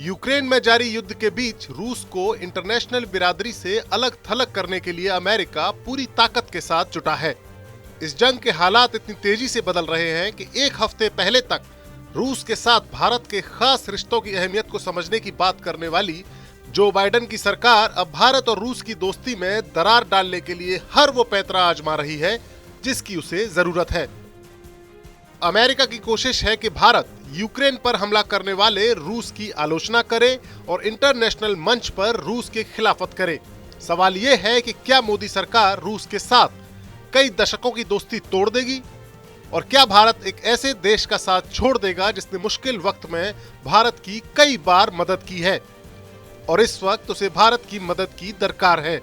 Ukraine में जारी युद्ध के बीच रूस को इंटरनेशनल बिरादरी से अलग थलग करने के लिए अमेरिका पूरी ताकत के साथ जुटा है। इस जंग के हालात इतनी तेजी से बदल रहे हैं कि एक हफ्ते पहले तक रूस के साथ भारत के खास रिश्तों की अहमियत को समझने की बात करने वाली जो बाइडेन की सरकार अब भारत और रूस की दोस्ती में दरार डालने के लिए हर वो पैंतरा आजमा रही है जिसकी उसे जरूरत है। अमेरिका की कोशिश है कि भारत यूक्रेन पर हमला करने वाले रूस की आलोचना करे और इंटरनेशनल मंच पर रूस की खिलाफत करे। सवाल यह है कि क्या मोदी सरकार रूस के साथ कई दशकों की दोस्ती तोड़ देगी और क्या भारत एक ऐसे देश का साथ छोड़ देगा जिसने मुश्किल वक्त में भारत की कई बार मदद की है और इस वक्त उसे भारत की मदद की दरकार है।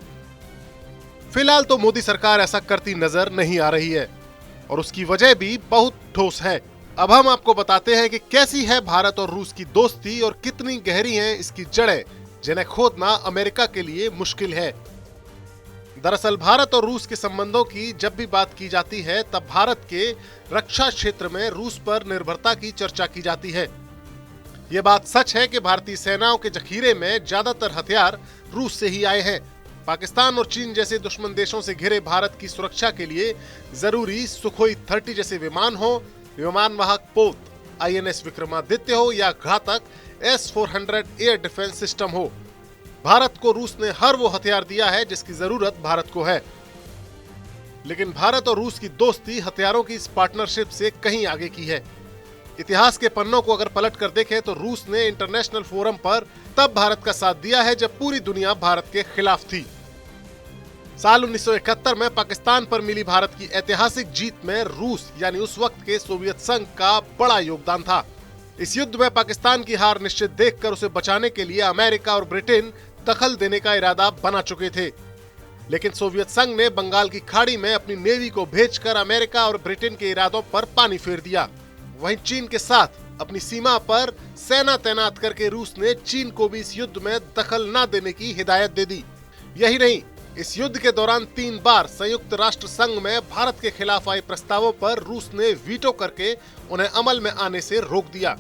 फिलहाल तो मोदी सरकार ऐसा करती नजर नहीं आ रही है और उसकी वजह भी बहुत ठोस है। अब हम आपको बताते हैं कि कैसी है भारत और रूस की दोस्ती और कितनी गहरी हैं इसकी जड़ें जिन्हें खोदना अमेरिका के लिए मुश्किल है। दरअसल भारत और रूस के संबंधों की जब भी बात की जाती है तब भारत के रक्षा क्षेत्र में रूस पर निर्भरता की चर्चा की जाती है। ये बात सच है कि भारतीय सेनाओं के जखीरे में ज्यादातर हथियार रूस से ही आए हैं। पाकिस्तान और चीन जैसे दुश्मन देशों से घिरे भारत की सुरक्षा के लिए जरूरी सुखोई 30 जैसे विमान हो, विमान वाहक पोत INS विक्रमादित्य हो या घातक S-400 एयर डिफेंस सिस्टम हो, भारत को रूस ने हर वो हथियार दिया है जिसकी जरूरत भारत को है। लेकिन भारत और रूस की दोस्ती हथियारों की इस पार्टनरशिप से कहीं आगे की है। इतिहास के पन्नों को अगर पलट कर देखें तो रूस ने इंटरनेशनल फोरम पर तब भारत का साथ दिया है जब पूरी दुनिया भारत के खिलाफ थी। साल 1971 में पाकिस्तान पर मिली भारत की ऐतिहासिक जीत में रूस यानी उस वक्त के सोवियत संघ का बड़ा योगदान था। इस युद्ध में पाकिस्तान की हार निश्चित देखकर उसे बचाने के लिए अमेरिका और ब्रिटेन दखल देने का इरादा बना चुके थे, लेकिन सोवियत संघ ने बंगाल की खाड़ी में अपनी नेवी को भेजकर अमेरिका और ब्रिटेन के इरादों पर पानी फेर दिया। वहीं चीन के साथ अपनी सीमा पर सेना तैनात करके रूस ने चीन को भी इस युद्ध में दखल न देने की हिदायत दे दी। यही नहीं, इस युद्ध के दौरान 3 बार संयुक्त राष्ट्र संघ में भारत के खिलाफ आए प्रस्तावों पर रूस ने वीटो करके उन्हें अमल में आने से रोक दिया।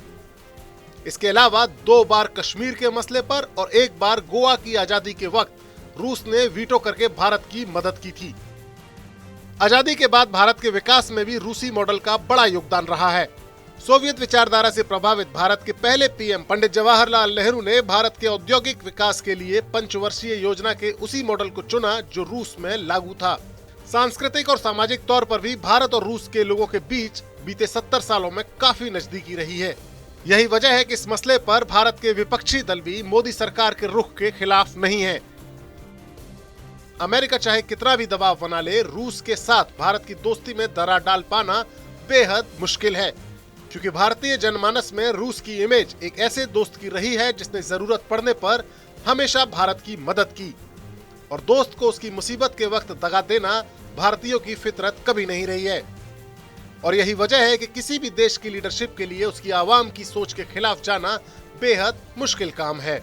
इसके अलावा 2 बार कश्मीर के मसले पर और 1 बार गोवा की आजादी के वक्त रूस ने वीटो करके भारत की मदद की थी। आजादी के बाद भारत के विकास में भी रूसी मॉडल का बड़ा योगदान रहा है। सोवियत विचारधारा से प्रभावित भारत के पहले PM पंडित जवाहरलाल नेहरू ने भारत के औद्योगिक विकास के लिए पंचवर्षीय योजना के उसी मॉडल को चुना जो रूस में लागू था। सांस्कृतिक और सामाजिक तौर पर भी भारत और रूस के लोगों के बीच बीते 70 सालों में काफी नजदीकी रही है। यही वजह है कि इस मसले पर भारत के विपक्षी दल भी मोदी सरकार के रुख के खिलाफ नहीं है। अमेरिका चाहे कितना भी दबाव बना ले, रूस के साथ भारत की दोस्ती में दरार डाल पाना बेहद मुश्किल है, क्योंकि भारतीय जनमानस में रूस की इमेज एक ऐसे दोस्त की रही है जिसने जरूरत पड़ने पर हमेशा भारत की मदद की और दोस्त को उसकी मुसीबत के वक्त दगा देना भारतीयों की फितरत कभी नहीं रही है। और यही वजह है कि किसी भी देश की लीडरशिप के लिए उसकी आवाम की सोच के खिलाफ जाना बेहद मुश्किल काम है।